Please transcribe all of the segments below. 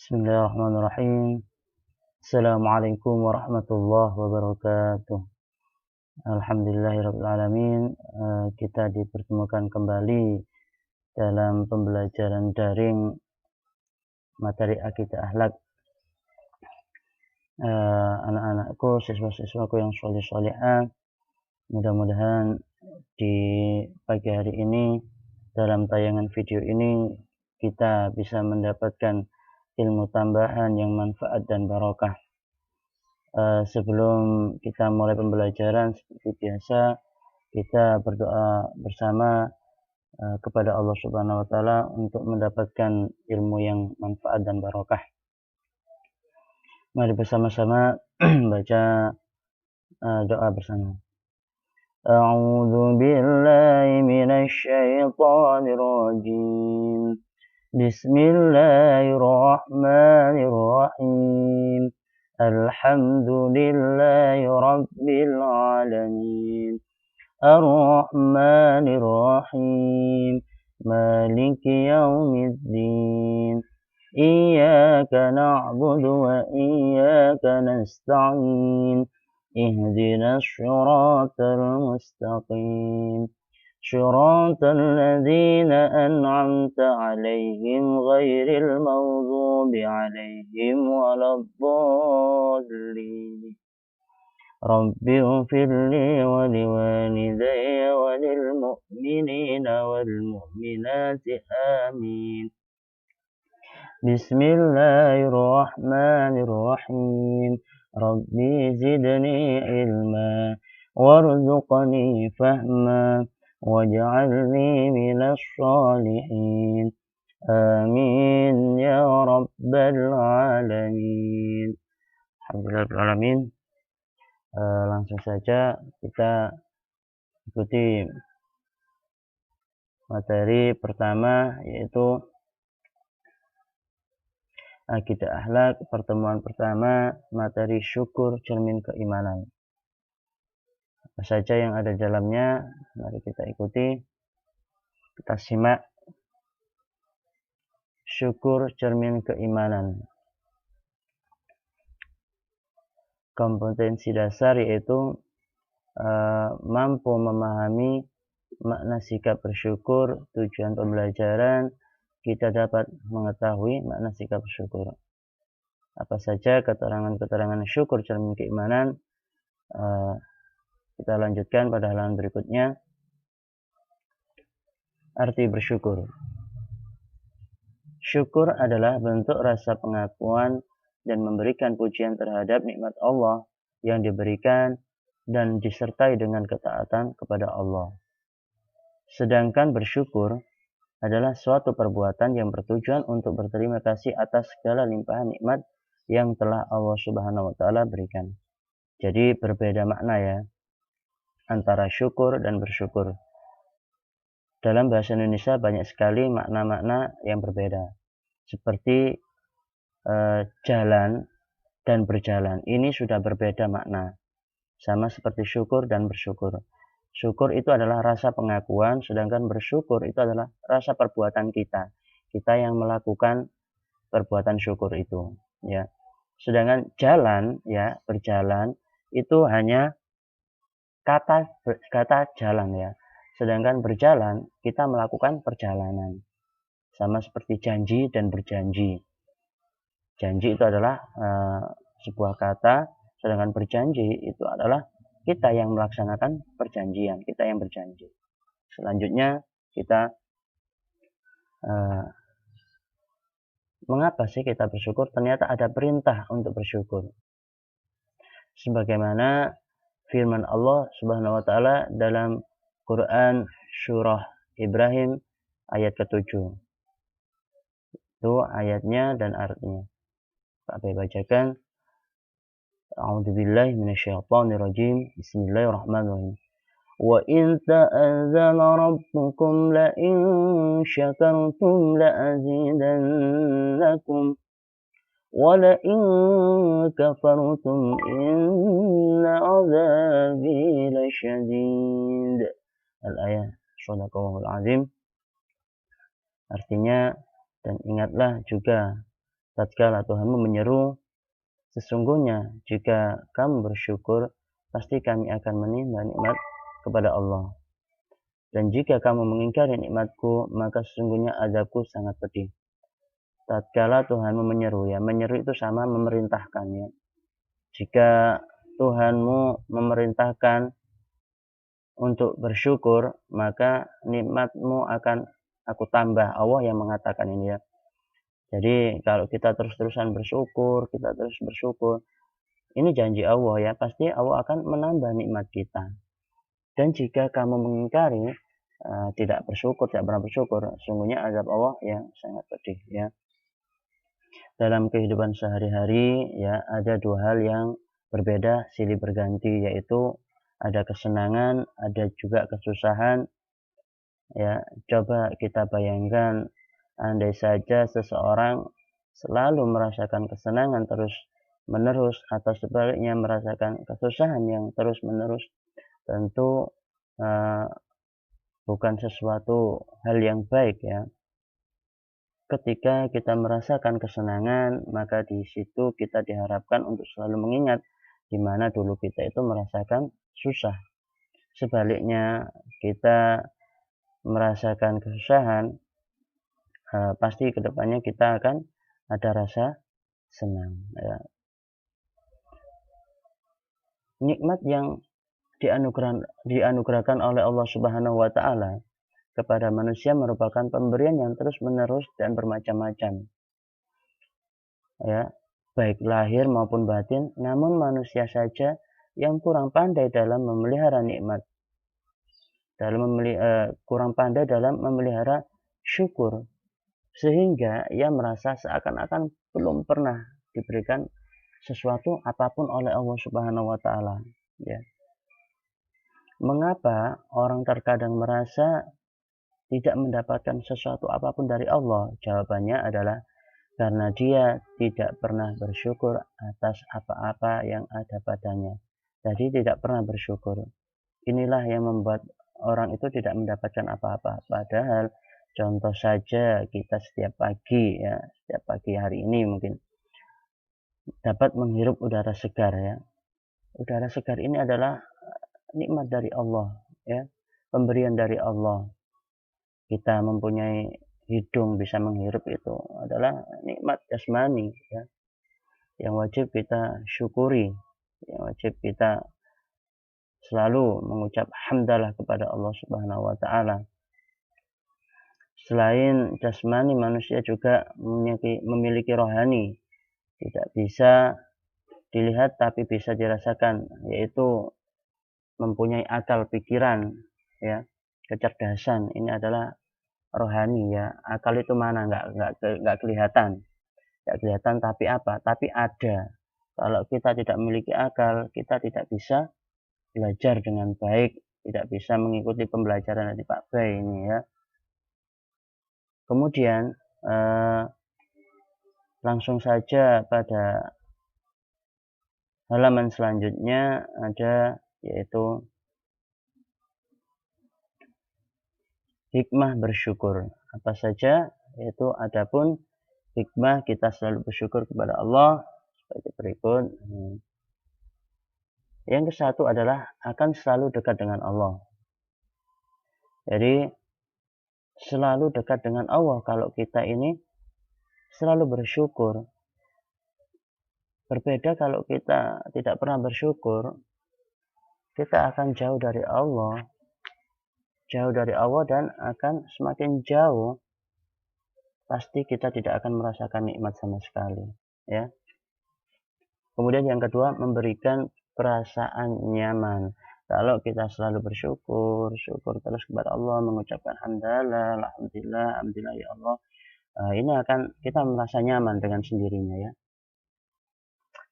Bismillahirrahmanirrahim. Assalamualaikum warahmatullahi wabarakatuh. Alhamdulillahirabbil alamin. Kita dipertemukan kembali dalam pembelajaran daring materi akidah akhlak. Anak-anakku, siswa-siswaku yang sholih-sholihah, mudah-mudahan di pagi hari ini dalam tayangan video ini kita bisa mendapatkan ilmu tambahan yang manfaat dan barokah. Sebelum kita mulai pembelajaran, seperti biasa kita berdoa bersama kepada Allah Subhanahu wa taala untuk mendapatkan ilmu yang manfaat dan barokah. Mari bersama-sama baca doa bersama. A'udzu billahi minasy syaithanir rajim. Bismillahirrahmanirrahim. Alhamdulillahi rabbil alamin. Ar-Rahmanir Rahim. Maliki yaumiddin. Iyyaka na'budu wa iyyaka nasta'in. Ihdinas shiratal mustaqim. صراط الذين أنعمت عليهم غير المغضوب عليهم ولا الضالين رب اغفر لي ولوالدي وللمؤمنين والمؤمنات آمين بسم الله الرحمن الرحيم ربي زدني علما وارزقني فهما واجعلني من الصالحين آمين يا رب العالمين. Alhamdulillahirrahmanirrahim. Langsung saja kita ikuti materi pertama, yaitu akidah akhlak. Pertemuan pertama, materi syukur cermin keimanan. Apa saja yang ada dalamnya, mari kita ikuti, kita simak. Syukur cermin keimanan. Kompetensi dasar yaitu mampu memahami makna sikap bersyukur. Tujuan pembelajaran kita dapat mengetahui makna sikap bersyukur. Apa saja keterangan-keterangan syukur cermin keimanan. Kita lanjutkan pada halaman berikutnya. Arti bersyukur. Syukur adalah bentuk rasa pengakuan dan memberikan pujian terhadap nikmat Allah yang diberikan dan disertai dengan ketaatan kepada Allah. Sedangkan bersyukur adalah suatu perbuatan yang bertujuan untuk berterima kasih atas segala limpahan nikmat yang telah Allah Subhanahu wa taala berikan. Jadi berbeda makna ya antara syukur dan bersyukur. Dalam bahasa Indonesia banyak sekali makna-makna yang berbeda. Seperti jalan dan berjalan. Ini sudah berbeda makna. Sama seperti syukur dan bersyukur. Syukur itu adalah rasa pengakuan, sedangkan bersyukur itu adalah rasa perbuatan kita. Kita yang melakukan perbuatan syukur itu, ya. Sedangkan jalan, ya, berjalan itu hanya kata jalan, ya. Sedangkan berjalan kita melakukan perjalanan. Sama seperti janji dan berjanji. Janji itu adalah sebuah kata, sedangkan berjanji itu adalah kita yang melaksanakan perjanjian, kita yang berjanji. Selanjutnya kita mengapa sih kita bersyukur? Ternyata ada perintah untuk bersyukur. Sebagaimana firman Allah Subhanahu wa taala dalam Quran surah Ibrahim ayat ke-7. Itu ayatnya dan artinya. Pak bacakan. A'udzubillahi minasyaitonirrajim. Bismillahirrahmanirrahim. Wa in ta'azzana rabbukum la in syakartum la azidannakum wa la in kafartum inna 'adzabi lasyadid. Al-ayah. Shadaqallahul azim. Artinya, dan ingatlah juga tatkala Tuhanmu menyeru, sesungguhnya jika kamu bersyukur, pasti kami akan menimba nikmat kepada Allah. Dan jika kamu mengingkari nikmatku, maka sesungguhnya azabku sangat pedih. Tatkala Tuhanmu menyeru, ya, menyeru itu sama memerintahkan, ya. Jika Tuhanmu memerintahkan untuk bersyukur, maka nikmatmu akan aku tambah. Allah yang mengatakan ini, ya. Jadi kalau kita terus-terusan bersyukur, kita terus bersyukur, ini janji Allah, ya, pasti Allah akan menambah nikmat kita. Dan jika kamu mengingkari, tidak bersyukur, tidak pernah bersyukur, sungguhnya azab Allah yang sangat pedih, ya. Dalam kehidupan sehari-hari, ya, ada dua hal yang berbeda silih berganti, yaitu ada kesenangan, ada juga kesusahan. Ya, coba kita bayangkan, andai saja seseorang selalu merasakan kesenangan terus-menerus atau sebaliknya merasakan kesusahan yang terus-menerus, tentu bukan sesuatu hal yang baik, ya. Ketika kita merasakan kesenangan, maka di situ kita diharapkan untuk selalu mengingat di mana dulu kita itu merasakan susah. Sebaliknya, kita merasakan kesusahan, pasti kedepannya kita akan ada rasa senang, ya. Nikmat yang dianugerahkan oleh Allah Subhanahu wa Ta'ala kepada manusia merupakan pemberian yang terus-menerus dan bermacam-macam, ya, baik lahir maupun batin. Namun manusia saja yang kurang pandai dalam memelihara nikmat, kurang pandai dalam memelihara syukur, sehingga ia merasa seakan-akan belum pernah diberikan sesuatu apapun oleh Allah Subhanahu wa Ta'ala, ya. Mengapa orang terkadang merasa tidak mendapatkan sesuatu apapun dari Allah? Jawabannya adalah karena dia tidak pernah bersyukur atas apa-apa yang ada padanya. Jadi tidak pernah bersyukur. Inilah yang membuat orang itu tidak mendapatkan apa-apa. Padahal contoh saja kita setiap pagi, ya, setiap pagi hari ini mungkin dapat menghirup udara segar, ya. Udara segar ini adalah nikmat dari Allah, ya, pemberian dari Allah. Kita mempunyai hidung bisa menghirup itu adalah nikmat jasmani, ya, yang wajib kita syukuri, yang wajib kita selalu mengucap hamdalah kepada Allah Subhanahu wa Ta'ala. Selain jasmani, manusia juga memiliki rohani, tidak bisa dilihat tapi bisa dirasakan, yaitu mempunyai akal pikiran, ya, kecerdasan. Ini adalah rohani, ya. Akal itu mana? Nggak kelihatan, tapi apa? Tapi ada. Kalau kita tidak memiliki akal, kita tidak bisa belajar dengan baik, tidak bisa mengikuti pembelajaran dari Pak Bay ini, ya. Kemudian langsung saja pada halaman selanjutnya ada, yaitu hikmah bersyukur. Apa saja? Yaitu adapun hikmah kita selalu bersyukur kepada Allah sebagai berikut. Yang ke satu adalah akan selalu dekat dengan Allah. Jadi selalu dekat dengan Allah kalau kita ini selalu bersyukur. Berbeda kalau kita tidak pernah bersyukur, kita akan jauh dari Allah, dan akan semakin jauh, pasti kita tidak akan merasakan nikmat sama sekali, ya. Kemudian yang kedua, memberikan perasaan nyaman. Kalau kita selalu syukur terus kepada Allah, mengucapkan hamdalah, alhamdulillah, alhamdulillah ya Allah, ini akan kita merasa nyaman dengan sendirinya, ya.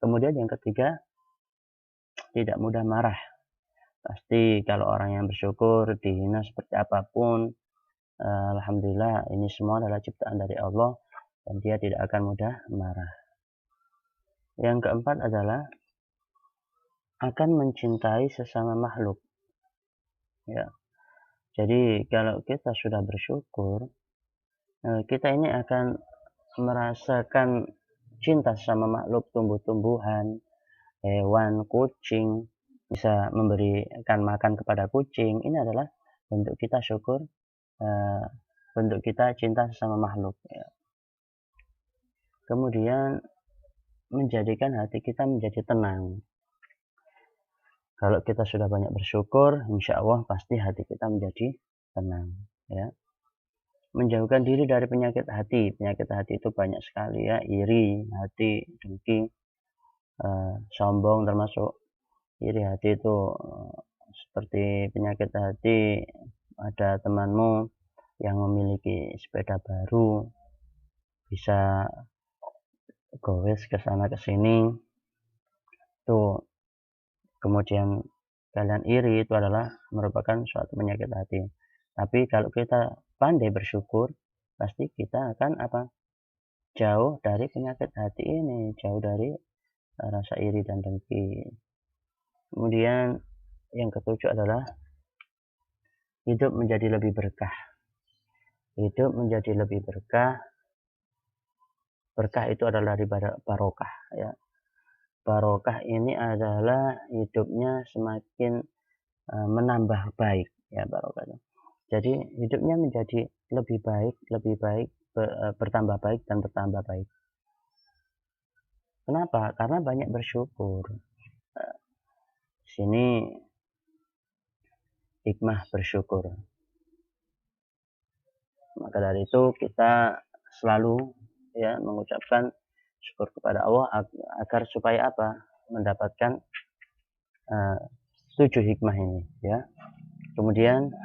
Kemudian yang ketiga, tidak mudah marah. Pasti kalau orang yang bersyukur dihina seperti apapun, alhamdulillah ini semua adalah ciptaan dari Allah dan dia tidak akan mudah marah. Yang keempat adalah akan mencintai sesama makhluk, ya. Jadi kalau kita sudah bersyukur, kita ini akan merasakan cinta sama makhluk, tumbuh-tumbuhan, hewan, kucing, bisa memberikan makan kepada kucing. Ini adalah bentuk kita syukur, bentuk kita cinta sama makhluk. Ya. Kemudian menjadikan hati kita menjadi tenang. Kalau kita sudah banyak bersyukur, insya Allah pasti hati kita menjadi tenang. Ya. Menjauhkan diri dari penyakit hati. Penyakit hati itu banyak sekali ya, iri hati, dengki, sombong termasuk. Iri hati itu seperti penyakit hati, ada temanmu yang memiliki sepeda baru, bisa gowes ke sana ke sini, tuh kemudian kalian iri, itu adalah merupakan suatu penyakit hati. Tapi kalau kita pandai bersyukur, pasti kita akan jauh dari penyakit hati ini, jauh dari rasa iri dan dengki. Kemudian yang ketujuh adalah hidup menjadi lebih berkah. Hidup menjadi lebih berkah. Berkah itu adalah dari barokah ya. Barokah ini adalah hidupnya semakin menambah baik ya, barokah. Jadi hidupnya menjadi lebih baik, bertambah baik dan bertambah baik. Kenapa? Karena banyak bersyukur. Sini hikmah bersyukur. Maka dari itu kita selalu ya mengucapkan syukur kepada Allah agar supaya mendapatkan 7 hikmah ini ya. Kemudian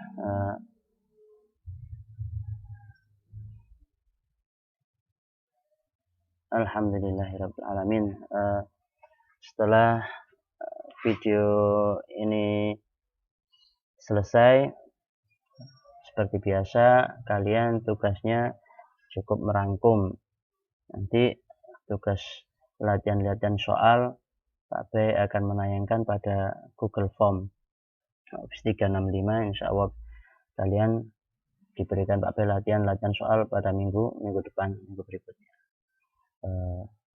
alhamdulillahirabbil alamin. Setelah video ini selesai, seperti biasa kalian tugasnya cukup merangkum. Nanti tugas latihan soal Pak B akan menayangkan pada Google Form Office 365. Insya Allah kalian diberikan Pak B latihan soal pada minggu depan, minggu berikutnya.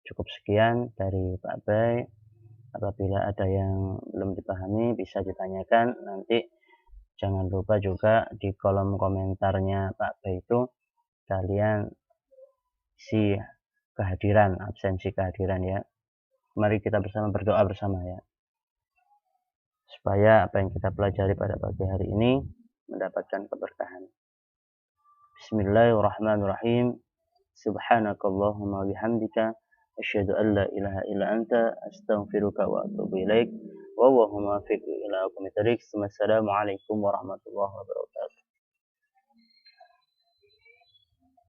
Cukup sekian dari Pak B. Apabila ada yang belum dipahami bisa ditanyakan. Nanti jangan lupa juga di kolom komentarnya Pak B itu kalian isi kehadiran, absensi kehadiran ya. Mari kita bersama berdoa bersama ya, supaya apa yang kita pelajari pada pagi hari ini mendapatkan keberkahan. Bismillahirrahmanirrahim. Subhanakallahumma bihamdika asyhadu an la ilaha illa anta astaghfiruka wa atubu ilaik. Wallahumma fiq ila aqwamit thariq. Wassalamualaikum warahmatullahi wabarakatuh.